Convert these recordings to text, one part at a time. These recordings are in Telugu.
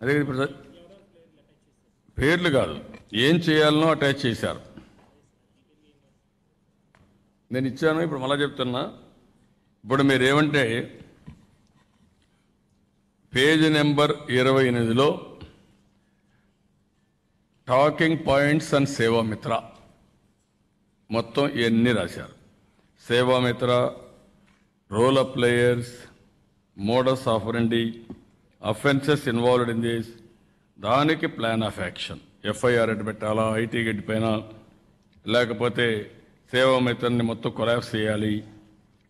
అదే ఇప్పుడు పేర్లు కాదు, ఏం చేయాలనో అటాచ్ చేశారు. నేను ఇచ్చాను, ఇప్పుడు మళ్ళా చెప్తున్నా. ఇప్పుడు మీరు ఏమంటే పేజ్ నెంబర్ 28లో టాకింగ్ పాయింట్స్ అండ్ సేవామిత్ర మొత్తం ఇవన్నీ రాశారు. Sevamitra, role of players, modus operandi, offences involved in this, దానికి ప్లాన్ ఆఫ్ యాక్షన్, ఎఫ్ఐఆర్ ఎటు పెట్టాలా, ఐటీ గడ్డి పైన, లేకపోతే సేవామిత్రని మొత్తం కొలాప్స్ చేయాలి,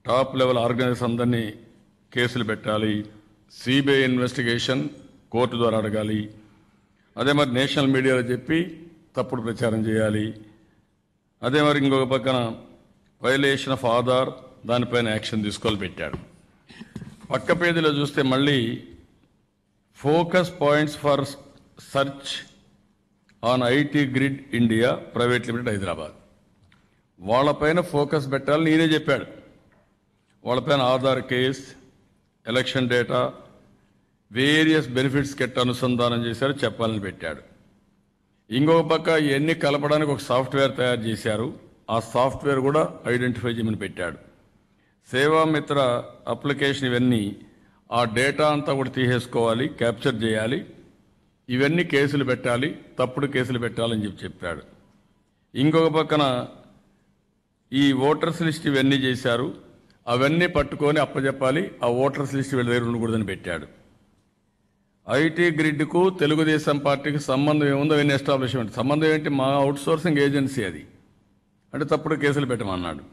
టాప్ లెవెల్ ఆర్గనైజర్స్ అందరినీ కేసులు పెట్టాలి, సిబిఐ ఇన్వెస్టిగేషన్ కోర్టు ద్వారా అడగాలి, అదే మరి నేషనల్ మీడియాలో చెప్పి తప్పుడు ప్రచారం చేయాలి, అదే మరి ఇంకొక పక్కన వైలేషన్ ఆఫ్ ఆధార్, దానిపైన యాక్షన్ తీసుకోవాలి పెట్టాడు. పక్క పేజీలో చూస్తే మళ్ళీ focus points for search on IT grid India private limited Hyderabad, వాళ్ళపైన ఫోకస్ పెట్టాలని నేనే చెప్పాడు. వాళ్ళపైన Aadhaar case, election data, various benefits కెట్ అనుసంధానం చేశారు, చెప్పాలని పెట్టాడు. ఇంకొక పక్క ఇవన్నీ కలపడానికి ఒక సాఫ్ట్వేర్ తయారు చేశారు, ఆ సాఫ్ట్వేర్ కూడా ఐడెంటిఫై చేయమని పెట్టాడు. సేవామిత్ర అప్లికేషన్ ఇవన్నీ ఆ డేటా అంతా కూడా తీసేసుకోవాలి, క్యాప్చర్ చేయాలి, ఇవన్నీ కేసులు పెట్టాలి, తప్పుడు కేసులు పెట్టాలని చెప్పాడు. ఇంకొక పక్కన ఈ ఓటర్స్ లిస్ట్ ఇవన్నీ చేశారు, అవన్నీ పట్టుకొని అప్పచెప్పాలి, ఆ ఓటర్స్ లిస్ట్ వీళ్ళ దగ్గర ఉండకూడదని పెట్టాడు. ఐటీ గ్రిడ్కు తెలుగుదేశం పార్టీకి సంబంధం ఏముందో అవన్నీ ఎస్టాబ్లిష్మెంట్, సంబంధం ఏంటి, మా అవుట్సోర్సింగ్ ఏజెన్సీ అది అంటే తప్పుడు కేసులు పెట్టమన్నాడు.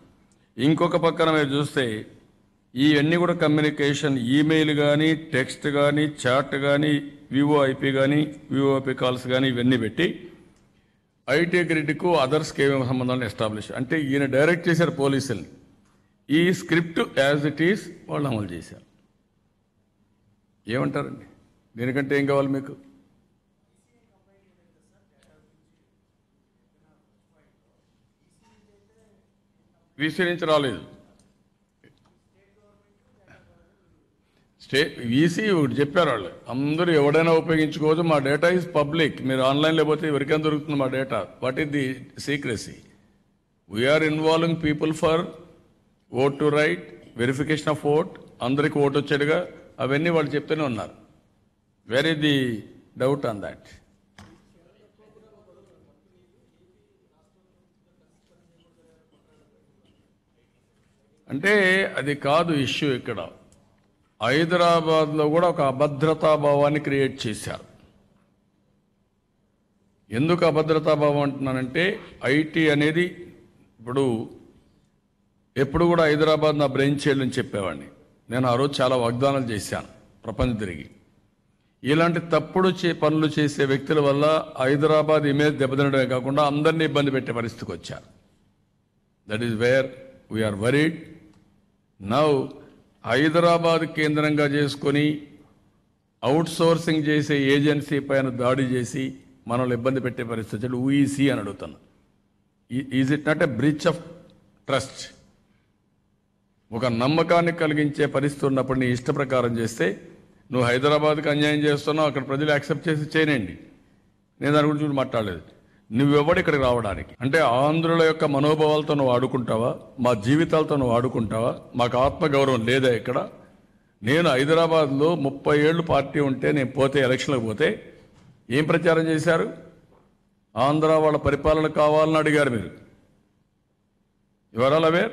ఇంకొక పక్కన మీరు చూస్తే ఇవన్నీ కూడా కమ్యూనికేషన్, ఈమెయిల్ కానీ, టెక్స్ట్ కానీ, చాట్ కానీ, వివోఐపీ కానీ, వివోఐపీ కాల్స్ కానీ, ఇవన్నీ పెట్టి ఐటీ గ్రిడ్కు అదర్స్కి ఏమేమి సంబంధాలను ఎస్టాబ్లిష్ అంటే ఈయన డైరెక్ట్ చేశారు పోలీసుల్ని. ఈ స్క్రిప్ట్ యాజ్ ఇట్ ఈస్ వాళ్ళు అమలు చేశారు. ఏమంటారండి, దీనికంటే ఏం కావాలి మీకు? వీసీ నుంచి రాలేదు, వీసీ చెప్పారు వాళ్ళు అందరూ ఎవడైనా ఉపయోగించుకోవచ్చు, మా డేటా ఈజ్ పబ్లిక్, మీరు ఆన్లైన్లో పోతే ఎవరికైనా దొరుకుతుంది మా data, what is the secrecy? We're involving people for vote to right, verification of vote, అందరికి ఓటు వచ్చాడుగా, అవన్నీ వాళ్ళు చెప్తూనే ఉన్నారు. Where is the doubt on that? అంటే అది కాదు ఇష్యూ. ఇక్కడ హైదరాబాద్లో కూడా ఒక అభద్రతాభావాన్ని క్రియేట్ చేశారు. ఎందుకు అభద్రతాభావం అంటున్నానంటే, ఐటీ అనేది ఎప్పుడు కూడా హైదరాబాద్ నా బ్రెయిన్ చైల్డ్ అని చెప్పేవాడిని నేను. ఆ రోజు చాలా వాగ్దానాలు చేశాను ప్రపంచం తిరిగి. ఇలాంటి తప్పుడు పనులు చేసే వ్యక్తుల వల్ల హైదరాబాద్ ఇమేజ్ దెబ్బతినడమే కాకుండా అందరినీ ఇబ్బంది పెట్టే పరిస్థితికి వచ్చారు. That is where we're worried now. Hyderabad కేంద్రంగా చేసుకొని అవుట్సోర్సింగ్ చేసే ఏజెన్సీ పైన దాడి చేసి మనల్ని ఇబ్బంది పెట్టే పరిస్థితి ఊఈసీ అని అడుగుతున్నా. Is it not a breach of trust? ఒక నమ్మకాన్ని కలిగించే పరిస్థితి ఉన్నప్పుడు నీ ఇష్ట ప్రకారం చేస్తే నువ్వు హైదరాబాద్కి అన్యాయం చేస్తున్నావు, అక్కడ ప్రజలు యాక్సెప్ట్ చేసి చేయనండి, నేను దాని గురించి మాట్లాడలేదు. నువ్వెవడు ఇక్కడికి రావడానికి? అంటే ఆంధ్రుల యొక్క మనోభావాలతో నువ్వు ఆడుకుంటావా? మా జీవితాలతో నువ్వు ఆడుకుంటావా? మాకు ఆత్మగౌరవం లేదా ఇక్కడ? నేను హైదరాబాద్లో 30 ఏళ్ళు పార్టీ ఉంటే నేను పోతే ఎలక్షన్లకు పోతే ఏం ప్రచారం చేశారు? ఆంధ్ర వాళ్ళ పరిపాలన కావాలని అడిగారు మీరు. ఎవరాలు అవేర్?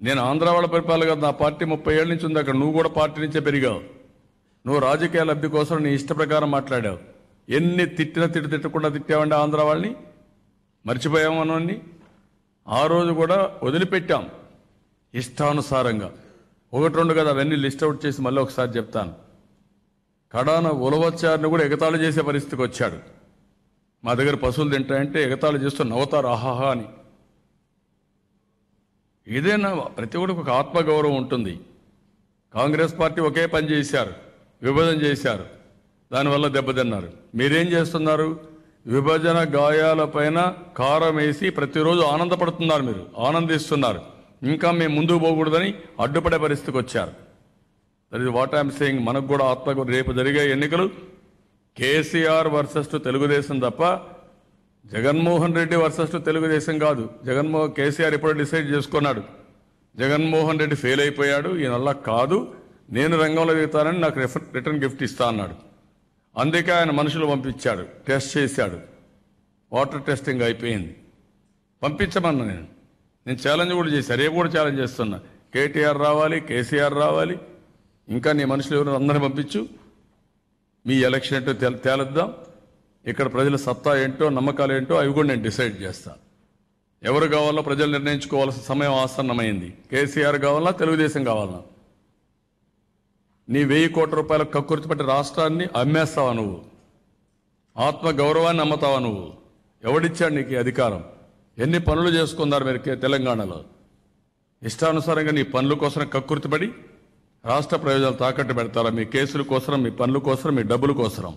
నేను ఆంధ్ర వాళ్ళ పరిపాలన కాదు, నా పార్టీ 30 ఏళ్ళ నుంచి ఉంది అక్కడ. నువ్వు కూడా పార్టీ నుంచే పెరిగావు. నువ్వు రాజకీయ లబ్ధి కోసం నీ ఇష్ట ప్రకారం మాట్లాడావు. ఎన్ని తిట్టకుండా తిట్టావండి ఆంధ్ర వాళ్ళని, మర్చిపోయామని. ఆ రోజు కూడా వదిలిపెట్టాం ఇష్టానుసారంగా. 1-2 కదా, అవన్నీ లిస్ట్ అవుట్ చేసి మళ్ళీ ఒకసారి చెప్తాను. కడాన ఉలవచ్చారిని కూడా ఎగతాళి చేసే పరిస్థితికి వచ్చాడు. మా దగ్గర పశువులు తింటాయంటే ఎగతాళి చేస్తూ నవ్వుతారు ఆహాహా అని. ఏదైనా ప్రతి ఒక్కరికి ఒక ఆత్మగౌరవం ఉంటుంది. కాంగ్రెస్ పార్టీ ఒకే పని చేశారు, విభజన చేశారు, దానివల్ల దెబ్బతిన్నారు. మీరేం చేస్తున్నారు? విభజన గాయాలపైన కారం వేసి ప్రతిరోజు ఆనందపడుతున్నారు, మీరు ఆనందిస్తున్నారు. ఇంకా మేము ముందుకు పోకూడదని అడ్డుపడే పరిస్థితికి వచ్చారు. That is what I'm saying. మనకు కూడా ఆత్మకు రేపు జరిగే ఎన్నికలు కేసీఆర్ వర్సెస్ టు తెలుగుదేశం తప్ప జగన్మోహన్ రెడ్డి వర్సెస్ టు తెలుగుదేశం కాదు. కేసీఆర్ ఎప్పుడో డిసైడ్ చేసుకున్నాడు. జగన్మోహన్ రెడ్డి ఫెయిల్ అయిపోయాడు, ఈయన వల్ల కాదు, నేను రంగంలో దిగుతానని నాకు రిటర్న్ గిఫ్ట్ ఇస్తా అన్నాడు. అందుకే ఆయన మనుషులు పంపించాడు, టెస్ట్ చేశాడు, వాటర్ టెస్టింగ్ అయిపోయింది, పంపించమన్నా. నేను ఛాలెంజ్ కూడా చేశాను, రేపు కూడా ఛాలెంజ్ చేస్తున్నా. కేటీఆర్ రావాలి, కేసీఆర్ రావాలి, ఇంకా నీ మనుషులు ఎవరు అందరిని పంపించు, మీ ఎలక్షన్ ఏంటో తేలుద్దాం. ఇక్కడ ప్రజల సత్తా ఏంటో నమ్మకాలు ఏంటో అవి కూడా నేను డిసైడ్ చేస్తాను. ఎవరు కావాలో ప్రజలు నిర్ణయించుకోవాల్సిన సమయం ఆసన్నమైంది. కేసీఆర్ కావాలా, తెలుగుదేశం కావాలా? నీ 1000 కోట్ల రూపాయల కక్కుర్తి పట్టి రాష్ట్రాన్ని అమ్మేస్తావా నువ్వు? ఆత్మ గౌరవాన్ని అమ్ముతావా నువ్వు? ఎవడిచ్చాడు నీకు అధికారం? ఎన్ని పనులు చేసుకున్నారు మీరు తెలంగాణలో? ఇష్టానుసారంగా నీ పనుల కోసం కక్కుర్తిపడి రాష్ట్ర ప్రయోజనాలు తాకట్టు పెడతారా? మీ కేసుల కోసం, మీ పనుల కోసం, మీ డబ్బుల కోసం.